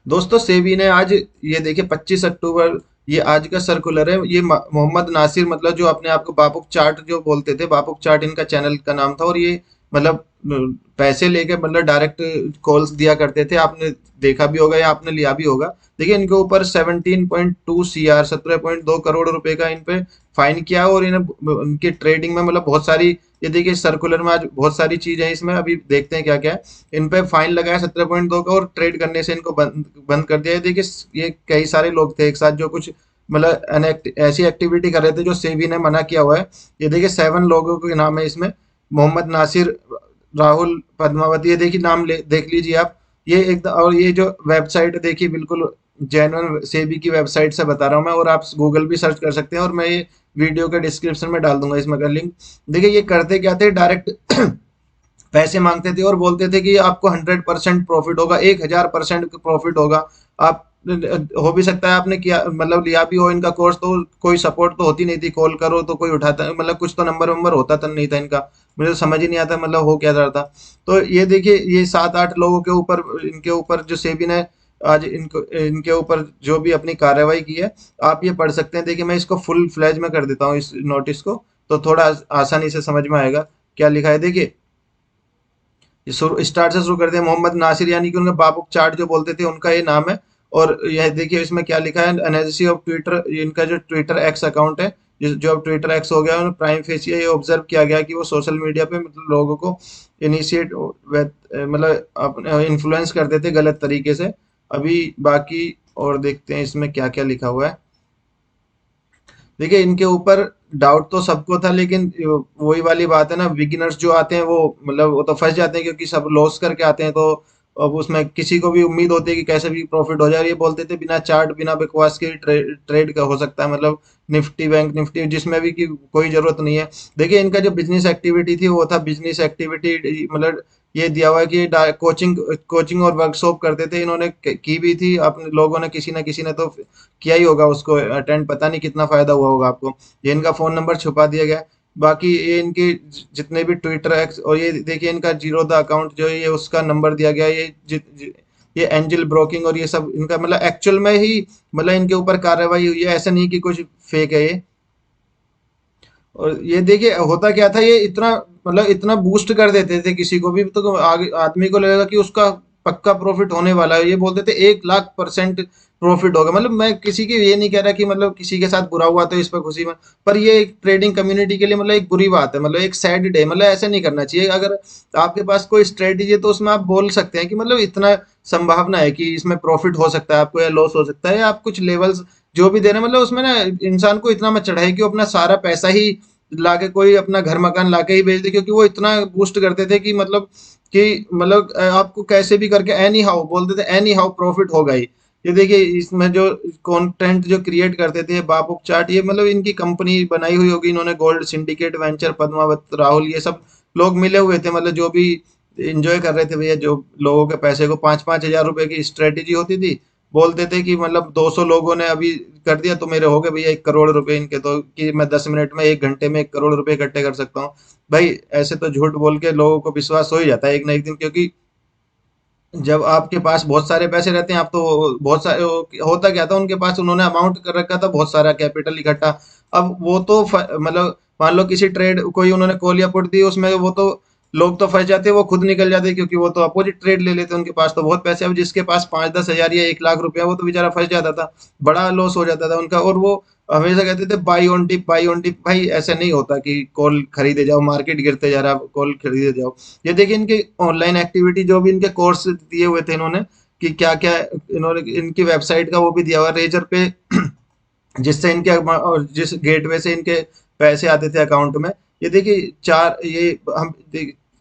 दोस्तों सेबी ने आज ये देखिए 25 अक्टूबर, ये आज का सर्कुलर है। ये मोहम्मद नासिर, मतलब जो अपने आप को बापुक चाट जो बोलते थे, बापुक चाट इनका चैनल का नाम था। और ये मतलब पैसे लेके मतलब डायरेक्ट कॉल्स दिया करते थे। आपने देखा भी होगा या आपने लिया भी होगा। देखिए इनके ऊपर 17.2 CR 17.2 करोड़ रुपए का इन पे फाइन किया है। और इन्हें उनकी ट्रेडिंग में मतलब बहुत सारी, ये देखिए सर्कुलर में आज बहुत सारी चीज है इसमें, अभी देखते हैं क्या क्या है। इन पे फाइन लगाया 17.2 का, और ट्रेड करने से इनको बंद बंद कर दिया है। देखिए ये कई सारे लोग थे एक साथ जो कुछ मतलब ऐसी एक्टिविटी कर रहे थे जो सेबी ने मना किया हुआ है। ये देखिए 7 लोगों के नाम है इसमें। मोहम्मद नासिर, राहुल, पद्मावती, ये देखिए नाम देख लीजिए आप। ये एक, और ये जो वेबसाइट देखिए बिल्कुल जेन्युइन सेबी की वेबसाइट से बता रहा हूँ मैं। और आप गूगल भी सर्च कर सकते हैं, और मैं ये वीडियो के डिस्क्रिप्शन में डाल दूंगा इसमें का लिंक। देखिए ये करते क्या थे, डायरेक्ट पैसे मांगते थे और बोलते थे कि आपको 100% प्रॉफिट होगा, 1000% प्रॉफिट होगा। आप हो भी सकता है आपने किया मतलब लिया भी हो इनका कोर्स, तो कोई सपोर्ट तो होती नहीं थी। कॉल करो तो कोई उठाता, मतलब कुछ तो नंबर वंबर होता तो नहीं था इनका। मुझे तो समझ ही नहीं आता मतलब हो क्या रहा था। तो ये देखिए ये 7-8 लोगों के ऊपर, इनके ऊपर जो सेबी ने आज इनको इनके ऊपर जो भी अपनी कार्रवाई की है, आप ये पढ़ सकते हैं। देखिए मैं इसको फुल फ्लैज में कर देता हूँ इस नोटिस को, तो थोड़ा आसानी से समझ में आएगा क्या लिखा है। देखिए स्टार्ट से शुरू करते हैं। मोहम्मद नासिर यानी कि उनका बाबू चाट जो बोलते थे, उनका ये नाम है। और यह देखिए इसमें क्या लिखा है, एनालिसिस ऑफ ट्विटर, इनका जो ट्विटर एक्स अकाउंट है, जो अब ट्विटर एक्स हो गया है, प्राइम फेसिया, ये ऑब्जर्व किया गया कि वो सोशल मीडिया पे मतलब लोगों को इनिशिएट मतलब अपने इन्फ्लुएंस करते थे गलत तरीके से। अभी बाकी और देखते हैं इसमें क्या क्या लिखा हुआ है। देखिए इनके ऊपर डाउट तो सबको था, लेकिन वही वाली बात है ना, बिगिनर्स जो आते हैं वो मतलब वो तो फंस जाते हैं, क्योंकि सब लॉस करके आते हैं। तो अब उसमें किसी को भी उम्मीद होती है कि कैसे भी प्रॉफिट हो जाए। और ये बोलते थे बिना चार्ट बिना बकवास के ट्रेड का हो सकता है, मतलब निफ्टी, बैंक निफ्टी, जिसमें भी की कोई जरूरत नहीं है। देखिए इनका जो बिजनेस एक्टिविटी थी वो था बिजनेस एक्टिविटी, मतलब ये दिया हुआ है कि कोचिंग कोचिंग और वर्कशॉप करते थे इन्होंने, की भी थी अपने लोगों ने, किसी ने तो किया ही होगा उसको अटेंड। पता नहीं कितना फायदा हुआ होगा आपको। ये इनका फोन नंबर छुपा दिया गया है। बाकी ये इनके जितने भी ट्विटर एक्स, और ये देखिए इनका जीरो द अकाउंट जो है, ये उसका नंबर दिया गया है। ये एंजल ब्रोकिंग और ये सब इनका मतलब एक्चुअल में ही मतलब इनके ऊपर कार्रवाई हुई है, ऐसा नहीं कि कुछ फेक है ये। और ये देखिए होता क्या था, ये इतना मतलब इतना बूस्ट कर देते थे किसी को भी, तो आगे आदमी को लगेगा कि उसका पक्का प्रॉफिट होने वाला है। ये बोलते थे 1 लाख% प्रॉफिट होगा। मतलब मैं किसी की ये नहीं कह रहा कि मतलब किसी के साथ बुरा हुआ तो इस पर खुशी में, पर ये एक ट्रेडिंग कम्युनिटी के लिए मतलब एक बुरी बात है, मतलब एक सैड डे। मतलब ऐसे नहीं करना चाहिए। अगर आपके पास कोई स्ट्रेटेजी है तो उसमें आप बोल सकते हैं कि मतलब इतना संभावना है कि इसमें प्रॉफिट हो सकता है आपको, या लॉस हो सकता है, या आप कुछ लेवल्स जो भी दे रहे हैं, मतलब उसमें ना इंसान को इतना मत चढ़ाए कि वो अपना सारा पैसा ही लाके, कोई अपना घर मकान लाके ही बेच दे। क्योंकि वो इतना बूस्ट करते थे कि मतलब आपको कैसे भी करके एनी हाउ बोलते थे, एनी हाउ प्रॉफिट होगा ही। ये देखिए इसमें जो कंटेंट जो क्रिएट करते थे बाबू चाट, ये मतलब इनकी कंपनी बनाई हुई होगी इन्होंने, gold syndicate venture, Padmaavat, Rahul, ये सब लोग मिले हुए थे। मतलब जो भी इंजॉय कर रहे थे भैया, जो लोगों के पैसे को 5-5 हज़ार रुपए की स्ट्रेटेजी होती थी, बोलते थे कि मतलब 200 लोगों ने अभी कर दिया तो मेरे हो गए भैया 1 करोड़ रुपए इनके, तो कि मैं 10 मिनट में 1 घंटे में 1 करोड़ रुपए इकट्ठे कर सकता हूँ। भाई ऐसे तो झूठ बोल के लोगों को विश्वास हो ही जाता है एक ना एक दिन। क्योंकि जब आपके पास बहुत सारे पैसे रहते हैं, आप तो बहुत सारे, होता क्या था उनके पास, उन्होंने अमाउंट कर रखा था बहुत सारा कैपिटल इकट्ठा। अब वो तो मतलब मान लो किसी ट्रेड कोई उन्होंने कॉल या पुट दी उसमें, वो तो लोग तो फंस जाते, वो खुद निकल जाते, क्योंकि वो तो अपोजिट ट्रेड ले लेते, उनके पास तो बहुत पैसे। अब जिसके पास 5-10 हज़ार या 1 लाख रुपया, वो तो बेचारा फंस जाता था, बड़ा लॉस हो जाता था उनका। और वो हमेशा कहते थे buy on dip, buy on dip. भाई ऐसे नहीं होता कि कॉल खरीदे जाओ, मार्केट गिरते जा रहा है कॉल खरीदे जाओ। ये देखिए इनके ऑनलाइन एक्टिविटी जो भी इनके कोर्स दिए हुए थे इन्होंने, कि क्या क्या इन्होंने इनकी वेबसाइट का वो भी दिया हुआ रेजर पे, जिससे इनके और जिस गेटवे से इनके पैसे आते थे अकाउंट में। ये देखिए चार ये हम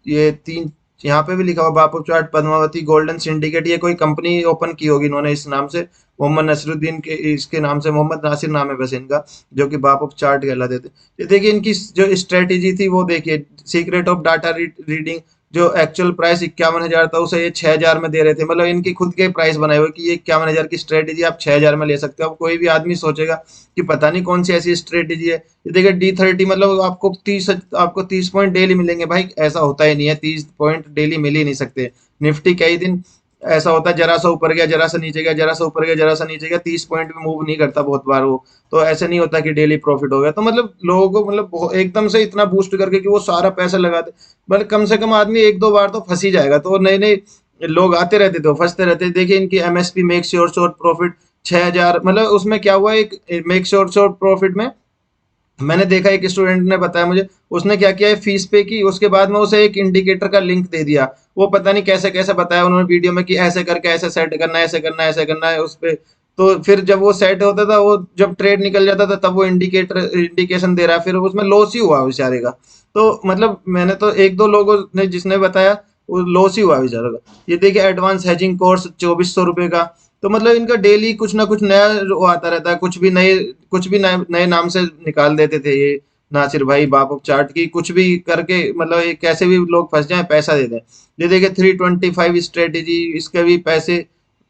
ये तीन, यहाँ पे भी लिखा हुआ बापू चाट, पद्मावती, गोल्डन सिंडिकेट, ये कोई कंपनी ओपन की होगी इन्होंने इस नाम से। मोहम्मद नसरुद्दीन के इसके नाम से, मोहम्मद नासिर नाम है वैसे इनका, जो कि बापू चाट कहलाते थे। ये देखिए इनकी जो स्ट्रेटेजी थी वो देखिए, सीक्रेट ऑफ डाटा रीडिंग, जो एक्चुअल प्राइस 51 हज़ार था उसे ये 6 हज़ार में दे रहे थे। मतलब इनकी खुद के प्राइस बनाए हुए कि ये 51 हज़ार की स्ट्रेटेजी आप 6 हज़ार में ले सकते हो। अब कोई भी आदमी सोचेगा कि पता नहीं कौन सी ऐसी स्ट्रेटेजी है। ये देखिए D30, मतलब आपको 30 पॉइंट डेली मिलेंगे। भाई ऐसा होता ही नहीं है, 30 पॉइंट डेली मिल ही नहीं सकते। निफ्टी कई दिन ऐसा होता है, जरा सा ऊपर गया, जरा सा नीचे गया, जरा सा ऊपर गया, जरा सा नीचे गया, 30 पॉइंट भी मूव नहीं करता बहुत बार वो। तो ऐसे नहीं होता कि डेली प्रॉफिट हो गया। तो मतलब लोगों को मतलब एकदम से इतना बूस्ट करके कि वो सारा पैसा लगा दे, मतलब कम से कम आदमी एक दो बार तो फंस ही जाएगा। तो नए नए लोग आते रहते थे, वो फंसते रहते। देखिए इनकी MSP, make sure sure profit 6,000, मतलब उसमें क्या हुआ, एक मेक श्योर श्योर प्रॉफिट में मैंने देखा, एक स्टूडेंट ने बताया मुझे, उसने क्या किया है, फीस पे की, उसके बाद में उसे एक इंडिकेटर का लिंक दे दिया। वो पता नहीं कैसे कैसे बताया उन्होंने वीडियो में कि ऐसे करके ऐसे सेट करना है, ऐसे करना है, ऐसे करना है उस पे। तो फिर जब वो सेट होता था, वो जब ट्रेड निकल जाता था, तब वो इंडिकेशन दे रहा है, फिर उसमें लॉस ही हुआ बेचारे का। तो मतलब मैंने तो एक दो लोगों ने जिसने बताया, वो लॉस ही हुआ बेचारे का। ये देखिए एडवांस हैजिंग कोर्स 2400 रुपये का। तो मतलब इनका डेली कुछ ना कुछ नया वो आता रहता है, कुछ भी नए नए नाम से निकाल देते थे ये नासिर भाई, बाप ऑफ चार्ट की कुछ भी करके, मतलब ये कैसे भी लोग फंस जाएं पैसा दे दें। ये देखिए 325 स्ट्रेटेजी, इसके भी पैसे,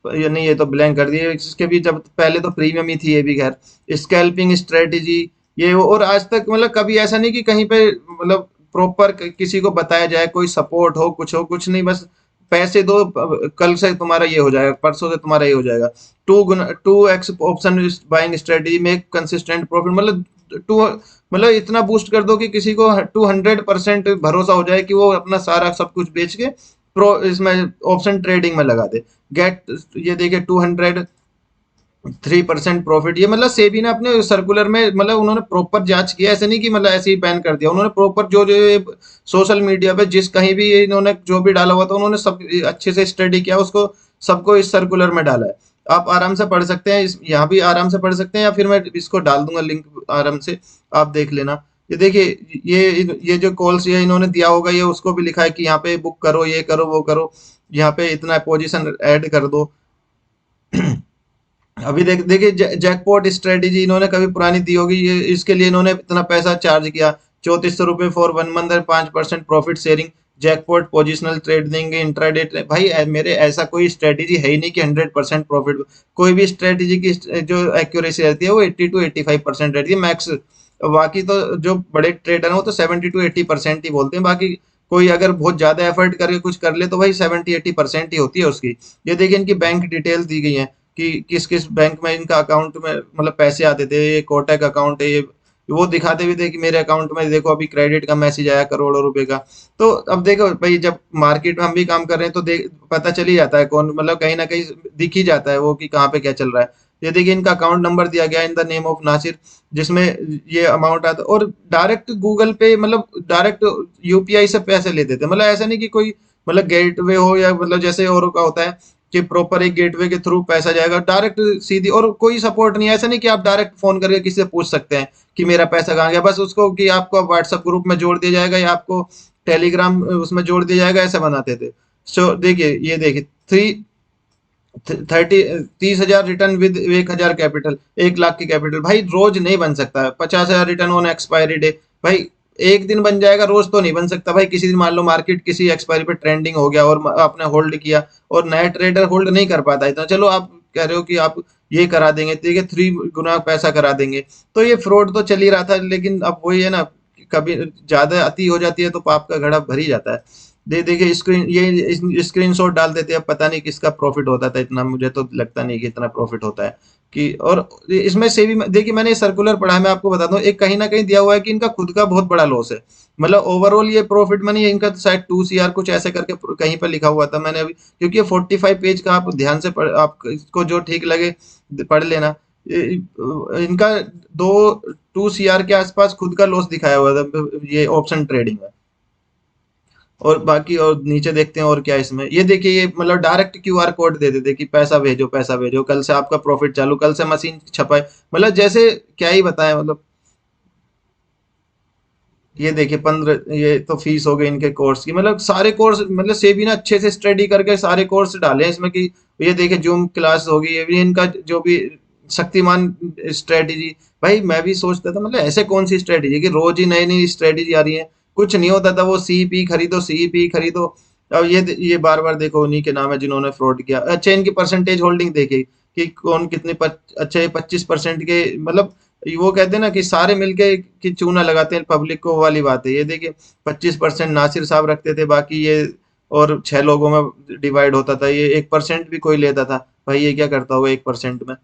ये नहीं, ये तो ब्लैंक कर दिए इसके भी, जब पहले तो प्रीमियम ही थी ये भी। खैर, स्कैल्पिंग स्ट्रेटेजी, ये वो, और आज तक मतलब कभी ऐसा नहीं कि कहीं पे मतलब प्रॉपर किसी को बताया जाए, कोई सपोर्ट हो, कुछ हो, कुछ नहीं, बस पैसे दो, कल से तुम्हारा ये हो जाएगा, परसों से तुम्हारा ये हो जाएगा। 2x ऑप्शन बाइंग स्ट्रेटजी में कंसिस्टेंट प्रॉफिट, मतलब टू, मतलब इतना बूस्ट कर दो कि किसी को 200% भरोसा हो जाए कि वो अपना सारा सब कुछ बेच के प्रो इसमें ऑप्शन ट्रेडिंग में लगा दे। गेट, ये देखिए 3% प्रॉफिट, ये मतलब सेबी ने अपने सर्कुलर में, मतलब उन्होंने प्रॉपर जांच किया, ऐसे नहीं कि मतलब ऐसे ही बैन कर दिया। उन्होंने प्रॉपर जो जो सोशल मीडिया पे जिस कहीं भी इन्होंने जो भी डाला हुआ था, उन्होंने सब अच्छे से स्टडी किया उसको, सबको इस सर्कुलर में डाला है। आप आराम से पढ़ सकते हैं, यहाँ भी आराम से पढ़ सकते हैं, या फिर मैं इसको डाल दूंगा लिंक, आराम से आप देख लेना। ये देखिए, ये जो कॉल्स ये इन्होंने दिया होगा, ये उसको भी लिखा है कि यहाँ पे बुक करो, ये करो, वो करो, यहाँ पे इतना पोजीशन ऐड कर दो। अभी देखिए जैकपॉट स्ट्रेटेजी इन्होंने कभी पुरानी दी होगी, ये इसके लिए इन्होंने इतना पैसा चार्ज किया, 3400 रुपये for 1 month and 5% profit sharing. Jackpot positional trading intraday भाई, मेरे ऐसा कोई स्ट्रेटेजी है ही नहीं कि 100% प्रॉफिट। कोई भी स्ट्रेटेजी की जो एक्यूरेसी रहती है वो 80 to 85% रहती है मैक्स। बाकी तो जो बड़े ट्रेडर हैं वो तो 70 to 80% ही बोलते हैं। बाकी कोई अगर बहुत ज्यादा एफर्ट करके कुछ कर ले तो भाई 70-80% ही होती है उसकी। ये देखिए इनकी बैंक डिटेल दी गई है कि किस किस बैंक में इनका अकाउंट में मतलब पैसे आते थे। ये कोटक अकाउंट है, ये वो दिखाते भी थे कि मेरे अकाउंट में देखो अभी क्रेडिट का मैसेज आया करोड़ों रुपए का। तो अब देखो भाई, जब मार्केट में हम भी काम कर रहे हैं तो देख पता चल ही जाता है कौन, मतलब कहीं ना कहीं दिख ही जाता है वो कि कहाँ पे क्या चल रहा है। ये देखिए इनका अकाउंट नंबर दिया गया in the name of Nasir, जिसमें ये अमाउंट आता है, और डायरेक्ट गूगल पे, मतलब डायरेक्ट यूपीआई से पैसे लेते थे। मतलब ऐसा नहीं कि कोई मतलब गेटवे हो, या मतलब जैसे और का होता है कि प्रॉपर एक गेटवे के थ्रू पैसा जाएगा डायरेक्ट सीधी, और कोई सपोर्ट नहीं है। ऐसा नहीं कि आप डायरेक्ट फोन करके किसी से पूछ सकते हैं कि मेरा पैसा कहाँ गया, बस उसको कि आपको व्हाट्सएप ग्रुप में जोड़ दिया जाएगा या आपको टेलीग्राम उसमें जोड़ दिया जाएगा, ऐसे बनाते थे। सो देखिए, ये देखिए 30,000 रिटर्न विद 1,000 कैपिटल, 1 लाख की कैपिटल। भाई रोज नहीं बन सकता है 50,000 रिटर्न ऑन एक्सपायरी डे। भाई एक दिन बन जाएगा, रोज तो नहीं बन सकता भाई। किसी दिन मान लो मार्केट किसी एक्सपायरी पे ट्रेंडिंग हो गया और आपने होल्ड किया, और नया ट्रेडर होल्ड नहीं कर पाता इतना, चलो आप कह रहे हो कि आप ये करा देंगे, ठीक है 3 गुना पैसा करा देंगे, तो ये फ्रॉड तो चल ही रहा था। लेकिन अब वही है ना, कभी ज्यादा अति हो जाती है तो पाप का घड़ा भर ही जाता है। देखिए स्क्रीन शॉट डाल देते हैं, अब पता नहीं किसका प्रॉफिट होता था इतना, मुझे तो लगता नहीं कि इतना प्रॉफिट होता है कि। और इसमें से भी देखिए, मैंने सर्कुलर पढ़ा है, मैं आपको बता दूं, एक कहीं ना कहीं दिया हुआ है कि इनका खुद का बहुत बड़ा लॉस है। मतलब ओवरऑल ये प्रॉफिट मनी है इनका, तो शायद 2 CR कुछ ऐसे करके कहीं पर लिखा हुआ था मैंने अभी, क्योंकि ये 45 पेज का, आप ध्यान से पढ़, आपको जो ठीक लगे पढ़ लेना। इनका दो 2 CR के आसपास खुद का लॉस दिखाया हुआ था ये ऑप्शन ट्रेडिंग में। और बाकी और नीचे देखते हैं और क्या है इसमें। ये देखिए, ये मतलब डायरेक्ट क्यूआर कोड दे देते कि पैसा भेजो, पैसा भेजो, कल से आपका प्रॉफिट चालू, कल से मशीन छपाए, मतलब जैसे क्या ही बताएं मतलब। ये देखिए 15, ये तो फीस हो गई इनके कोर्स की, मतलब सारे कोर्स, मतलब सेबी ने अच्छे से स्टडी करके सारे कोर्स डाले हैं इसमें कि ये देखिए जूम क्लास होगी, ये भी इनका जो भी शक्तिमान स्ट्रेटेजी। भाई मैं भी सोचता था मतलब ऐसे कौन सी स्ट्रेटेजी कि रोज ही नई नई स्ट्रेटेजी आ रही है, कुछ नहीं होता था, वो सीपी खरीदो, सीपी खरीदो। अब ये बार बार देखो उन्हीं के नाम है जिन्होंने फ्रॉड किया। अच्छा, इनकी परसेंटेज होल्डिंग देखी कि कौन कितने अच्छा, ये 25% के, मतलब वो कहते हैं ना कि सारे मिलके कि चूना लगाते हैं पब्लिक को, वाली बात है। ये देखिए 25% नासिर साहब रखते थे, बाकी ये और 6 लोगों में डिवाइड होता था, ये 1% भी कोई लेता था, भाई ये क्या करता होगा 1% में।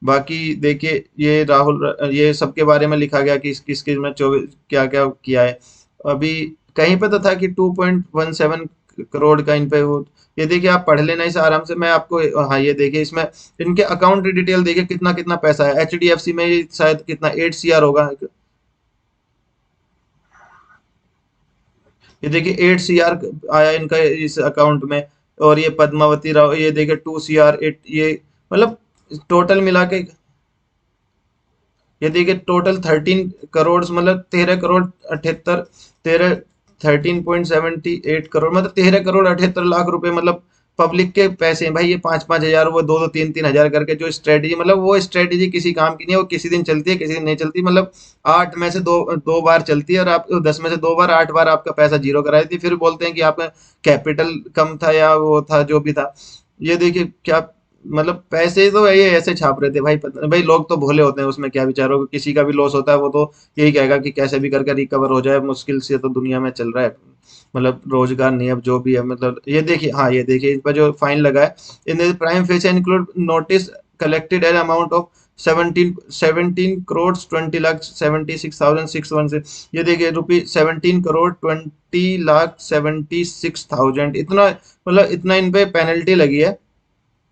बाकी देखिए ये राहुल, ये सबके बारे में लिखा गया कि किस किस किस में 24 क्या क्या किया है। अभी कहीं पे तो था कि 2.17 करोड़ का इन पे वो, ये देखिए आप पढ़ लेना इसे आराम से, मैं आपको, हाँ ये देखिए इसमें इनके अकाउंट डिटेल देखिए कितना कितना पैसा है। HDFC में ये शायद कितना 8 CR होगा, ये देखिए 8 CR आया इनका इस अकाउंट में। और ये पद्मावती राव, ये देखिए 2 CR 8, ये मतलब टोटल मिला के, ये देखिए टोटल 13 करोड़, मतलब 13 करोड़ 78, 13.78 करोड़, मतलब 13 करोड़ 78 लाख रुपए, मतलब पब्लिक के पैसे हैं भाई। ये 5-5 हजार, वो 2-2 3-3 हजार करके जो स्ट्रेटेजी, मतलब वो स्ट्रेटेजी किसी काम की नहीं है, वो किसी दिन चलती है किसी दिन नहीं चलती, मतलब 8 में से दो दो बार चलती है, और आप 10 में से 2 बार, 8 बार आपका पैसा जीरो करा देती है, फिर बोलते हैं कि आपका कैपिटल कम था या वो था जो भी था। ये देखिए क्या, मतलब पैसे तो ये ऐसे छाप रहे थे भाई, पता भाई लोग तो भोले होते हैं, उसमें क्या बेचारों को, किसी का भी लॉस होता है वो तो यही कहेगा कि कैसे भी करके रिकवर हो जाए, मुश्किल से तो दुनिया में चल रहा है, मतलब रोजगार नहीं है, अब जो भी है, मतलब ये देखिए, हाँ ये देखिए इस पर जो फाइन लगा है, इन prima facie include notice collected an amount of 17 crore 20 lakh 76,616 से, ये देखिए रुपी 17 करोड़ 20 लाख 76,000, इतना मतलब इतना इन पे पेनल्टी लगी है।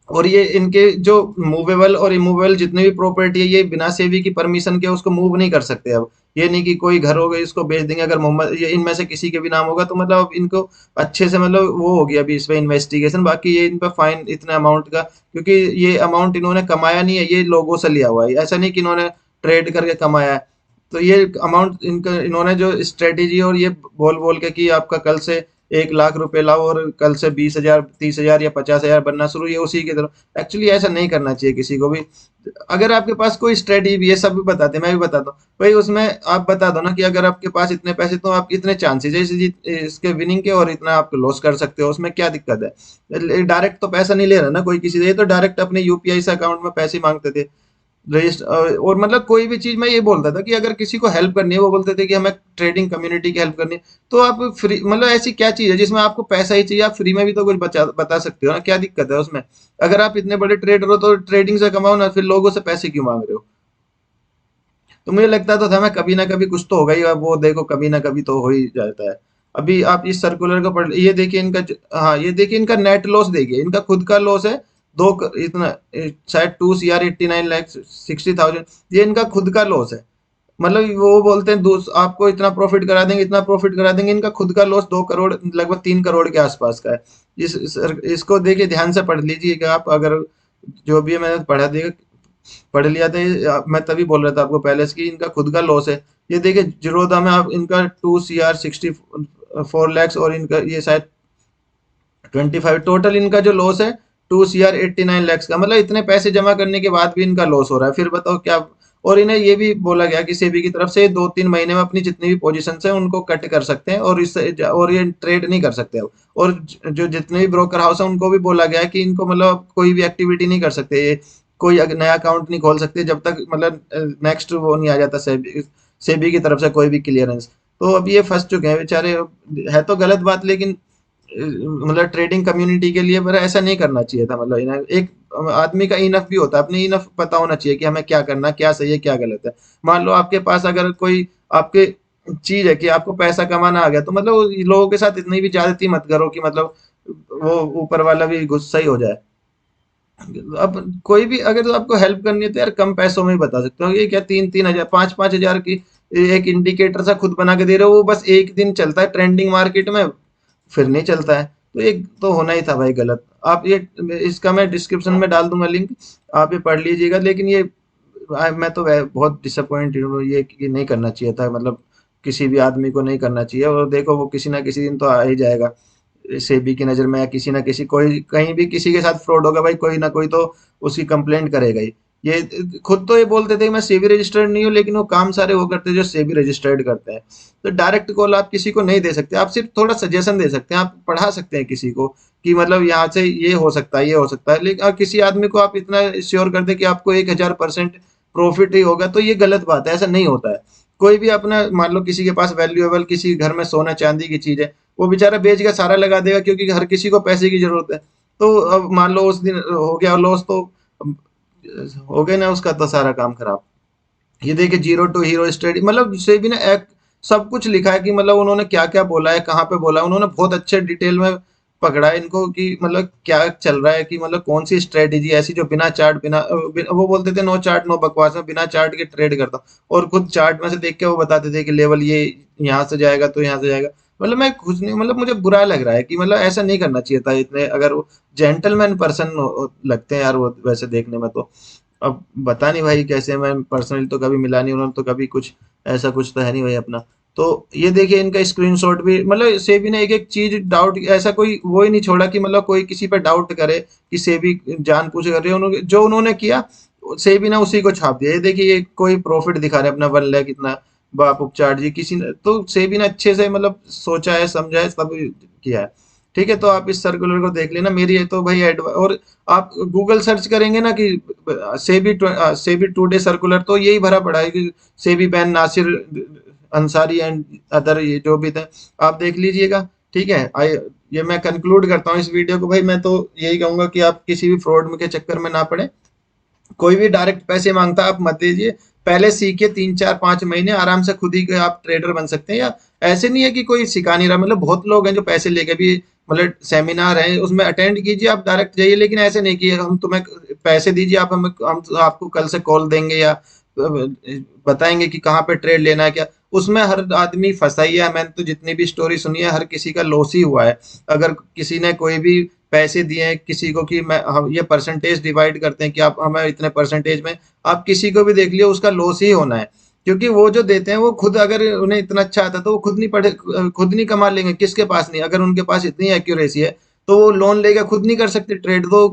और ये इनके जो मूवेबल और इमूवेबल जितनी भी प्रॉपर्टी है, ये बिना सेबी की परमिशन के उसको मूव नहीं कर सकते अब। ये नहीं कि कोई घर होगा इसको बेच देंगे, अगर मोहम्मद ये इनमें से किसी के भी नाम होगा तो मतलब अब इनको अच्छे से, मतलब वो होगी अभी इस पे इन्वेस्टिगेशन, बाकी ये इन पे फाइन इतने अमाउंट का, क्योंकि ये अमाउंट इन्होंने कमाया नहीं है, ये लोगों से लिया हुआ है, ऐसा नहीं कि इन्होंने ट्रेड करके कमाया है। तो ये अमाउंट इनका, इन्होंने जो स्ट्रेटेजी और ये बोल बोल के कि आपका कल से 1 लाख रुपए लाओ और कल से 20 हजार 30 हजार या 50 हजार बनना शुरू, ये उसी की तरफ, एक्चुअली ऐसा नहीं करना चाहिए किसी को भी। अगर आपके पास कोई स्ट्रेटेजी भी है, सब भी बताते हैं, मैं भी बताता हूँ भाई, उसमें आप बता दो ना कि अगर आपके पास इतने पैसे तो आप इतने चांसेस है इसके विनिंग के, और इतना आप लॉस कर सकते हो, उसमें क्या दिक्कत है। डायरेक्ट तो पैसा नहीं ले रहा ना कोई किसी से, ये तो डायरेक्ट अपने यूपीआई से अकाउंट में पैसे मांगते थे, रजिस्टर। और मतलब कोई भी चीज मैं ये बोलता था कि अगर किसी को हेल्प करनी है, वो बोलते थे कि हमें ट्रेडिंग कम्युनिटी की हेल्प करनी है, तो आप फ्री, मतलब ऐसी क्या चीज है जिसमें आपको पैसा ही चाहिए, आप फ्री में भी तो कुछ बता सकते हो ना, क्या दिक्कत है उसमें। अगर आप इतने बड़े ट्रेडर हो तो ट्रेडिंग से कमाओ ना, फिर लोगों से पैसे क्यों मांग रहे हो। तो मुझे लगता तो था मैं कभी ना कभी कुछ तो होगा ही, अब वो देखो कभी ना कभी तो हो ही जाता है। अभी आप इस सर्कुलर को पढ़, ये देखिए इनका हाँ ये देखिए इनका नेट लॉस देखिए, इनका खुद का लॉस है इतना शायद 2 CR 89 लाख 60,000, ये इनका खुद का लॉस है। मतलब वो बोलते हैं आपको इतना प्रॉफिट करा देंगे, इतना प्रॉफिट करा देंगे, इनका खुद का लॉस 2 करोड़, लगभग 3 करोड़ के आसपास का है। इसको देखिए ध्यान से पढ़ लीजिएगा आप, अगर जो भी है मैंने पढ़ लिया था मैं तभी बोल रहा था आपको पहले से कि इनका खुद का लॉस है। ये देखिए जिरोदा में आप इनका 2 CR 64 लैक्स, और इनका ये शायद 25, टोटल इनका जो लॉस है 2 CR 89 लैक्स का, मतलब इतने पैसे जमा करने के बाद भी इनका लॉस हो रहा है, फिर बताओ क्या। और इन्हें ये भी बोला गया कि सेबी की तरफ से 2-3 महीने में अपनी जितनी भी पोजीशन है उनको कट कर सकते हैं, और इससे और ये ट्रेड नहीं कर सकते अब। और जो जितने भी ब्रोकर हाउस है उनको भी बोला गया है कि इनको मतलब कोई भी एक्टिविटी नहीं कर सकते, ये कोई नया अकाउंट नहीं खोल सकते जब तक मतलब नेक्स्ट वो नहीं आ जाता सेबी सेबी की तरफ से कोई भी क्लियरेंस। तो अब ये फंस चुके हैं बेचारे, है तो गलत बात, लेकिन मतलब ट्रेडिंग कम्युनिटी के लिए, पर ऐसा नहीं करना चाहिए था, मतलब एक आदमी का इनफ भी होता है, अपने इनफ पता होना चाहिए कि हमें क्या करना, क्या सही है क्या गलत है। मान लो आपके पास अगर कोई आपके चीज है कि आपको पैसा कमाना आ गया, तो मतलब लोगों के साथ इतनी भी ज्यादती मत करो कि मतलब वो ऊपर वाला भी गुस्सा ही हो जाए। अब कोई भी अगर तो आपको हेल्प करनी है तो यार कम पैसों में ही बता सकते हो, ये क्या 3-3 हजार 5-5 हजार की एक इंडिकेटर सा खुद बना के दे रहे हो, वो बस एक दिन चलता है ट्रेंडिंग मार्केट में, फिर नहीं चलता है। तो एक तो होना ही था भाई गलत। आप ये, इसका मैं डिस्क्रिप्शन में डाल दूंगा लिंक, आप ये पढ़ लीजिएगा, लेकिन ये मैं तो बहुत डिसअपॉइंटेड हूँ, ये कि नहीं करना चाहिए था, मतलब किसी भी आदमी को नहीं करना चाहिए, और देखो वो किसी ना किसी दिन तो आ ही जाएगा सेबी की नज़र में, या किसी ना किसी, कोई कहीं भी किसी के साथ फ्रॉड होगा भाई, कोई ना कोई तो उसकी कंप्लेंट करेगा ही। ये खुद तो ये बोलते थे कि मैं सेबी रजिस्टर्ड नहीं हूँ, लेकिन वो काम सारे वो करते हैं जो सेबी रजिस्टर्ड करते हैं। तो डायरेक्ट कॉल आप किसी को नहीं दे सकते, आप सिर्फ थोड़ा सजेशन दे सकते हैं, आप पढ़ा सकते हैं किसी को कि मतलब यहाँ से ये हो सकता है ये हो सकता है, लेकिन किसी आदमी को आप इतना श्योर कर दे कि आपको 1,000% प्रॉफिट ही होगा, तो ये गलत बात है, ऐसा नहीं होता है। कोई भी अपना मान लो किसी के पास वैल्यूएबल किसी घर में सोना चांदी की चीज है, वो बेचारा बेच के सारा लगा देगा, क्योंकि हर किसी को पैसे की जरूरत है। तो अब मान लो उस दिन हो गया लॉस, तो अब हो गया ना उसका तो सारा काम खराब। ये देखिए, जीरो टू हीरो स्टडी, मतलब से भी ना एक सब कुछ लिखा है कि मतलब उन्होंने क्या क्या बोला है, कहाँ पे बोला है, उन्होंने बहुत अच्छे डिटेल में पकड़ा है इनको कि मतलब क्या चल रहा है, कि मतलब कौन सी स्ट्रेटेजी ऐसी जो बिना चार्ट वो बोलते थे नो चार्ट नो बकवास, में बिना चार्ट के ट्रेड करता हूँ, और खुद चार्ट में से देख के वो बताते थे कि लेवल ये यहाँ से जाएगा तो यहाँ से जाएगा। मतलब मैं खुश नहीं, मतलब मुझे बुरा लग रहा है कि मतलब ऐसा नहीं करना चाहिए था, इतने अगर वो जेंटलमैन पर्सन लगते हैं यार वो वैसे देखने में तो। अब बता नहीं भाई कैसे, मैं पर्सनली तो कभी मिला नहीं, उन्होंने तो कभी कुछ ऐसा कुछ तो है नहीं भाई अपना। तो ये देखिए इनका स्क्रीनशॉट भी, मतलब सेबी ने एक एक चीज डाउट, ऐसा कोई वो ही नहीं छोड़ा कि मतलब कोई किसी पे डाउट करे कि सेबी जान पूछ कर रही है, उन्होंने जो उन्होंने किया सेबी ने उसी को छाप दिया। ये देखिए ये कोई प्रॉफिट दिखा रहे हैं अपना 1 लाख इतना, बाप उपचार जी किसी ने तो सेबी ने अच्छे से मतलब सोचा है समझा है सब किया है। ठीक है, तो आप इस सर्कुलर को देख लेना, मेरी ये तो भाई और आप गूगल सर्च करेंगे ना कि सेबी टुडे सर्कुलर, तो यही भरा पड़ा है कि SEBI ban Nasir Ansari and other, ये जो भी थे आप देख लीजिएगा। ठीक है, ये मैं कंक्लूड करता हूँ इस वीडियो को भाई। मैं तो यही कहूंगा कि आप किसी भी फ्रॉड के चक्कर में ना पड़े, कोई भी डायरेक्ट पैसे मांगता आप मत दीजिए। पहले सीखिए, 3 4 5 महीने आराम से खुद ही के आप ट्रेडर बन सकते हैं। या ऐसे नहीं है कि कोई सिखा नहीं रहा, मतलब बहुत लोग हैं जो पैसे लेके भी, मतलब सेमिनार है उसमें अटेंड कीजिए, आप डायरेक्ट जाइए, लेकिन ऐसे नहीं कि हम तुम्हें पैसे दीजिए, आप हमें हम आपको कल से कॉल देंगे या बताएंगे कि कहाँ पे ट्रेड लेना है क्या। उसमें हर आदमी फंसा ही है, मैंने तो जितनी भी स्टोरी सुनी है हर किसी का लॉस ही हुआ है। अगर किसी ने कोई भी पैसे दिए हैं किसी को कि मैं हम ये परसेंटेज डिवाइड करते हैं कि आप हमें इतने परसेंटेज में, आप किसी को भी देख लियो उसका लॉस ही होना है। क्योंकि वो जो देते हैं वो खुद, अगर उन्हें इतना अच्छा आता तो वो खुद नहीं पढ़े, खुद नहीं कमा लेंगे, किसके पास नहीं, अगर उनके पास इतनी एक्यूरेसी है तो वो लोन लेकर खुद नहीं कर सकते ट्रेड, तो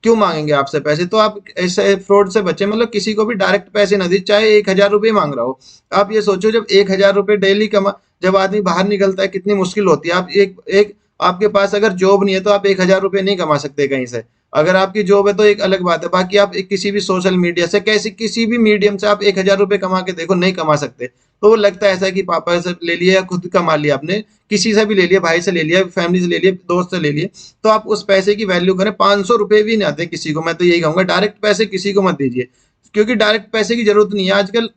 क्यों मांगेंगे आपसे पैसे। तो आप ऐसे फ्रॉड से बचे, मतलब किसी को भी डायरेक्ट पैसे ना दी, चाहे 1,000 रुपये मांग रहा हो। आप ये सोचो जब 1,000 रुपये डेली कमा, जब आदमी बाहर निकलता है कितनी मुश्किल होती है। आप एक एक आपके पास अगर जॉब नहीं है तो आप 1,000 रुपये नहीं कमा सकते कहीं से। अगर आपकी जॉब है तो एक अलग बात है, बाकी आप किसी भी सोशल मीडिया से, कैसे किसी भी मीडियम से आप 1,000 रुपये कमा के देखो, नहीं कमा सकते। तो वो लगता है ऐसा कि पापा से ले लिया या खुद कमा लिया आपने, किसी से भी ले लिया, भाई से ले लिया, फैमिली से ले लिया, दोस्त से ले लिए, तो आप उस पैसे की वैल्यू करें। 500 रुपये भी नहीं आते किसी को। मैं तो यही कहूंगा डायरेक्ट पैसे किसी को मत दीजिए, क्योंकि डायरेक्ट पैसे की जरूरत नहीं है आजकल।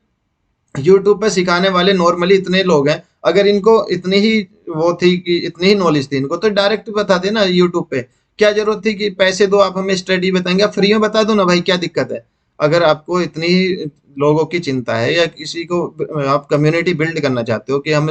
यूट्यूब पे सिखाने वाले नॉर्मली इतने लोग हैं, अगर इनको इतनी ही वो थी कि इतनी ही नॉलेज थी इनको, तो डायरेक्ट बताते ना यूट्यूब पे। क्या जरूरत थी कि पैसे दो आप हमें स्टडी बताएंगे, आप फ्री में बता दो ना भाई, क्या दिक्कत है। अगर आपको इतनी ही लोगों की चिंता है या किसी को आप कम्युनिटी बिल्ड करना चाहते हो कि हम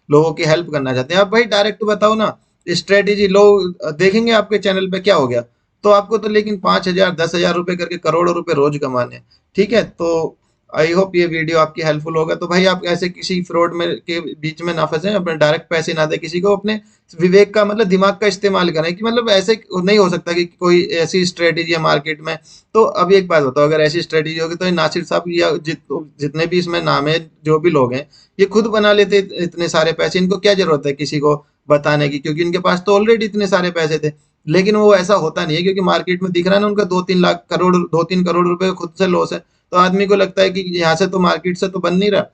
लोगों की हेल्प करना चाहते हैं, आप भाई डायरेक्ट बताओ ना स्ट्रेटेजी। लोग देखेंगे आपके चैनल पे क्या हो गया, तो आपको तो लेकिन 5,000 10,000 रुपए करके करोड़ों रुपए रोज कमाने हैं। ठीक है, तो आई होप ये वीडियो आपकी हेल्पफुल होगा। तो भाई आप ऐसे किसी फ्रॉड में के बीच में ना फंसे, अपने डायरेक्ट पैसे ना दे किसी को, अपने विवेक का मतलब दिमाग का इस्तेमाल करें कि मतलब ऐसे नहीं हो सकता कि कोई ऐसी स्ट्रेटेजी है मार्केट में। तो अब एक बात बताओ, अगर ऐसी स्ट्रेटेजी होगी तो ये नासिर साहब या जितने भी इसमें नाम है जो भी लोग हैं, ये खुद बना लेते इतने सारे पैसे। इनको क्या जरूरत है किसी को बताने की, क्योंकि इनके पास तो ऑलरेडी इतने सारे पैसे थे। लेकिन वो ऐसा होता नहीं है, क्योंकि मार्केट में दिख रहा है ना उनका 2 3 लाख करोड़ 2 3 करोड़ रुपए खुद से लॉस है। तो आदमी को लगता है कि यहाँ से तो मार्केट से तो बन नहीं रहा,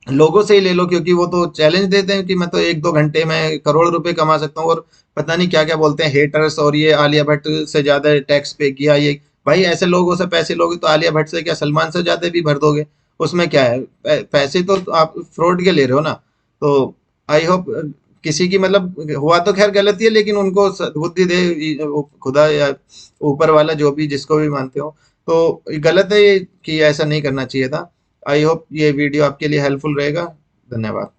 लोगों से ही ले लो, क्योंकि वो तो चैलेंज देते हैं कि मैं तो 1 2 घंटे में करोड़ रुपए कमा सकता हूँ, और पता नहीं क्या क्या बोलते हैं हेटर्स, और ये आलिया भट्ट से ज्यादा टैक्स पे किया ये। भाई ऐसे लोगों से पैसे लोगे तो आलिया भट्ट से क्या सलमान से ज्यादा भी भर दोगे, उसमें क्या है। पैसे तो आप फ्रॉड के ले रहे हो ना। तो आई होप किसी की मतलब हुआ तो खैर गलती है, लेकिन उनको बुद्धि दे वो खुदा या ऊपर वाला, जो भी जिसको भी मानते हो। तो गलत है ये कि ऐसा नहीं करना चाहिए था। आई होप ये वीडियो आपके लिए हेल्पफुल रहेगा। धन्यवाद।